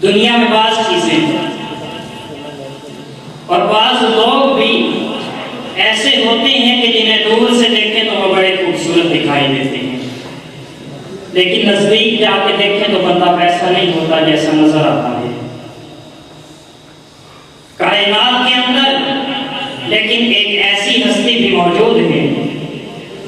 دنیا میں بعض چیزیں اور بعض لوگ بھی ایسے ہوتے ہیں کہ جنہیں دور سے دیکھیں تو وہ بڑے خوبصورت دکھائی دیتے ہیں، لیکن نزدیک جا کے دیکھیں تو بندہ ویسا نہیں ہوتا جیسا نظر آتا ہے کائنات کے اندر۔ لیکن ایک ایسی ہستی بھی موجود ہے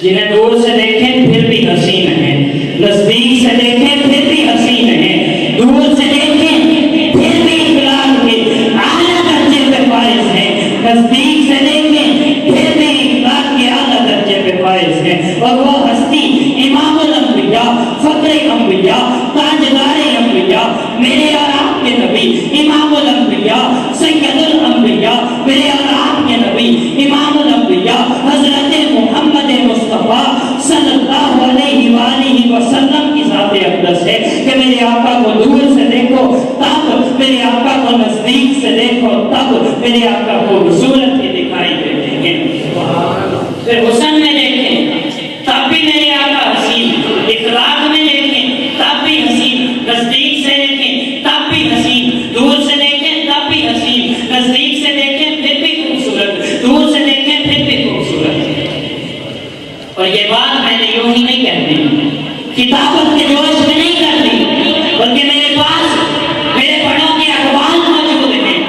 جنہیں دور سے دیکھیں پھر بھی حسین ہے، نزدیک سے دیکھیں پھر بھی حسین ہے، دور سے دیکھیں پھر بھی اخلاق کے اعلیٰ درجے پہ فائز ہے، نزدیک سے دیکھیں پھر بھی اخلاق کے اعلیٰ درجے پہ فائز ہے۔ اور وہ ہستی امام الانبیاء، فخر انبیاء، تاجدار انبیاء، میرے اور آپ کے نبی امام الانبیاء، سید الانبیاء، میرے اور آپ کے نبی امام الانبیاء حضرت محمد مصطفیٰ صلی اللہ علیہ وآلہ وسلم کی ذات اقدس ہے کہ میرے آقا کو دور سے دیکھو تب، میرے آقا کو نزدیک سے دیکھو تب میرے آقا کو خوبصورت ہی دکھائی دیتے ہیں۔ پھر حسن میں دیکھیں تب بھی میرے آقا حسین، اخلاق میں دیکھیں تب بھی حسین، نزدیک سے دیکھیں تب بھی حسین، دور سے دیکھیں تب بھی حسین، نزدیک سے دیکھیں پھر بھی خوبصورت، دور سے دیکھیں پھر بھی خوبصورت۔ اور یہ بات میں نے یوں ہی نہیں کہتی، کتابت کے جوش میں نہیں کرتی، بلکہ میرے پاس میرے بڑوں کے اقوال موجود ہیں،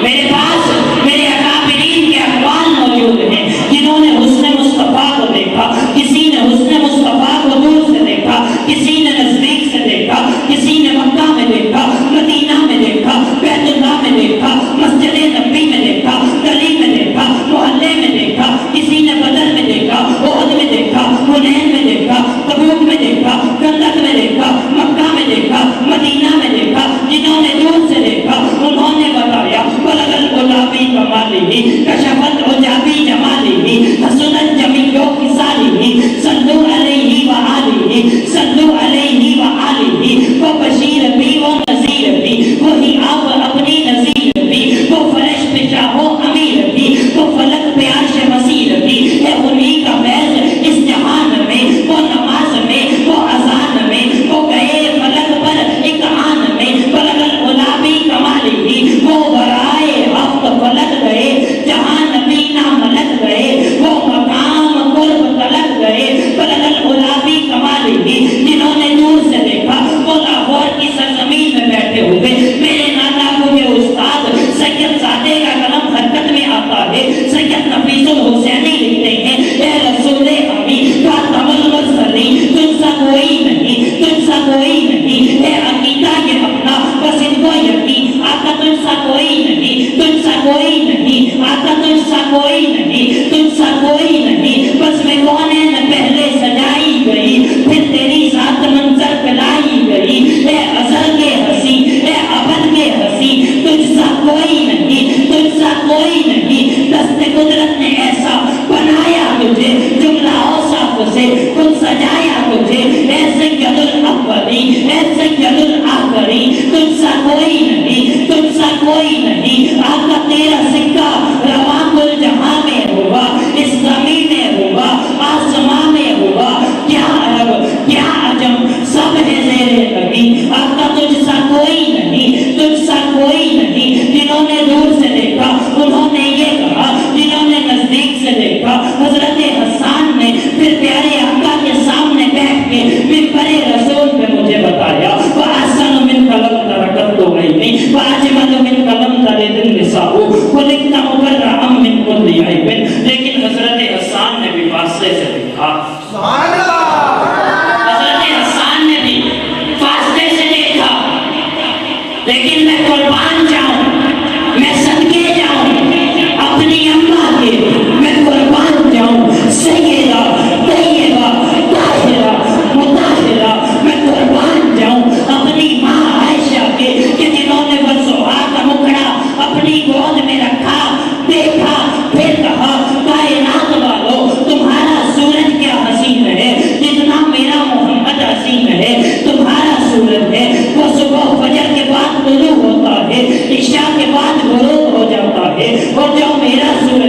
میرے پاس میرے اکابرین کے اقوال موجود ہیں جنہوں نے حسن مصطفیٰ کو دیکھا، کسی نے حسن مصطفیٰ کو دور سے دیکھا، کسی نے نزدیک سے دیکھا، کسی نے مکہ میں دیکھا، مدینہ میں دیکھا، بیت اللہ میں دیکھا، مسجد نبی میں دیکھا، گلی میں دیکھا، محلے میں دیکھا، کسی نے بدر میں دیکھا، احد میں دیکھا، حنین میں دیکھا، تبوک میں دیکھا، خندق میں دیکھا، مکہ میں دیکھا، مدینہ میں دیکھا۔ جنہوں نے دور سے دیکھا انہوں نے بتایا بلغ الغلابی کمالہ کشف العجابی جمالہ حسنت جمیع خصالہ صلوا علیہ وآلہ صلوا علیہ وآلہ وہ بشیر بھی وہ نذیر بھی وہی آپ اپنی نذیر بھی وہ فرش پہ شاہ و امیر بھی وہ فلک پہ عرش مسیر بھی ہے انہی کا فیض اس جہان میں، وہ نماز میں، وہ اذان میں، وہ گئے فلک پر ایک آن میں بلغ الغلابی کمالہ وہ برائے ہفت فلک گئے جہاں نبی نہ ملک گئے وہ مقام قرب تلک گئے بلغ الغلابی کمالہ۔ جنہوں نے دور سے دیکھا وہ لاہور کی سرزمین میں بیٹھے ہوئے، میرے نانا کو کے استاد سید زادے کا قلم حرکت میں آتا ہے، سید نفیس الحسینی لکھتے ہیں اے رسول امی خاتم المرسلین تجھ سا کوئی نہیں، تجھ سا کوئی نہیں، اے عقیدہ یہ اپنا بس ان کو یقین، آقا تجھ سا کوئی نہیں، تجھ سا کوئی نہیں، آقا تجھ سا کوئی نہیں، تجھ سا کوئی نہیں، بس میں کونین پہلے سجائی گئی پھر تیری ذات منظر پلائی گئی، اے ازل کے ہنسی، اے ابد کے ہنسی، تجھ سا کوئی نہیں، تجھ سا کوئی نہیں، دست قدرت نے ایسا بنایا تجھے جملہ اوصاف سے خود سجایا تجھے، اے سید الاولین، اے سید الآخرین، تجھ سا کوئی نہیں، تجھ سا کوئی نہیں، آقا تیرا سکہ رواں کل جہاں میں ہوگا، اس زمین میں ہوگا، آسمان میں ہوگا، کیا عرب کیا عجم سب ہے زیر نبی، آقا تجھ سا کوئی نہیں، تجھ سا کوئی نہیں۔ جنہوں نے دور سے دیکھا انہوں نے یہ کہا، جنہوں نے نزدیک سے دیکھا حضرت حسان نے پھر پیارے آقا کے سامنے بیٹھ کے منبر رسول پہ مجھے بتایا وَأَحْسَنُ مِنْكَ لَمْ تَرَكَتُ عَيْنِي وَأَجْمَلُ مِنْكَ لَمْ تَلِدِ النِّسَاءُ خُلِقْتَ مُبَرَّأً مِنْ كُلِّ عَيْبٍ۔ لیکن حضرت حسان نے بھی فاصلے سے دیکھا، سبحان اللہ، حضرت حسان نے بھی فاصلے سے دیکھا، لیکن میں قربان جاؤں، میں صدقے جاؤں اپنی اماں کے، میں قربان جاؤں سیدہ طیبہ طاہرہ مطہرہ، میں قربان جاؤں اپنی ماں عائشہ کے کہ جنہوں نے بسوہا کا مکھڑا اپنی گود میں رکھا، دیکھا پھر کہا کائنات والو تمہارا سورج کیا حسین ہے جتنا میرا محمد حسین ہے، تمہارا سورج ہے وہ صبح فجر کے بعد طلوع ہوتا ہے، عشاء کے بعد غروب ہو جاتا ہے، اور جو میرا سورج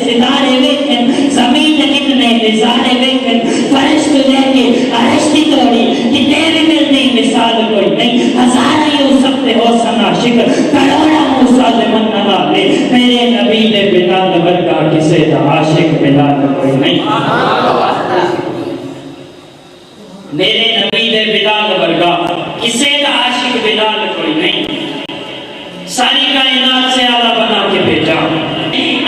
ستارے ویکن زمین کتنے نظارے ویکن فرشت دے کے عرشتی توڑی کہ تیرے ملتی مثال کوئی نہیں ہزارہ یوسف دے حسن عاشق کروڑا موسیٰ دے من نوالے میرے نبی دے بلال ورگا کسے دا عاشق بلال کوئی نہیں میرے نبی دے بلال ورگا کسے دا عاشق بلال کوئی نہیں ساری کائنات سے آلہ بنا کے بھیجا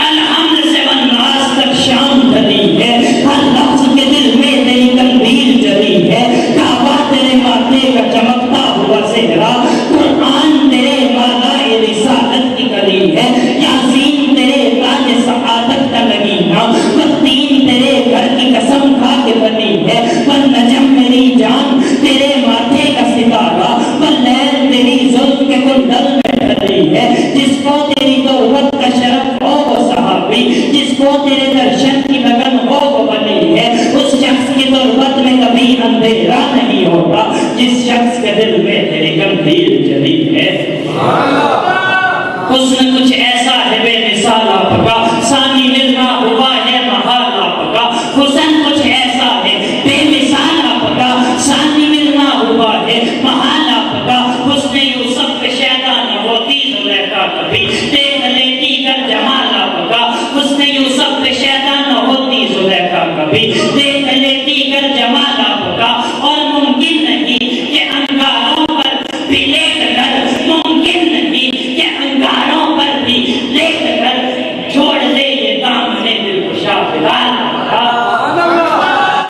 الحمد سے والناس تک شام دھلی ہے ہر لفظ کے دل میں تیری تنبیل جلی ہے کعبہ تیرے ماتھے کا چمکتا ہوا سہرا قرآن تیرے بالائے رسالت کی کلی ہے یاسین تیرے تاج سعادت کا لگینا والتین تیرے گھر کی قسم کھا کے بنی ہے والنجم میری جان تیرے ماتھے کا ستارہ واللیل تیری ظلم کے کندل میں ہے جس کو تیری توبت کا شرف ہو وہ صحابی جس کو تیرے درشن کی لگن ہو وہ ولی ہے اس شخص کی توبت میں کبھی اندھیرا نہیں ہوتا جس شخص کے دل میں تیری گمبھیر جلی ہے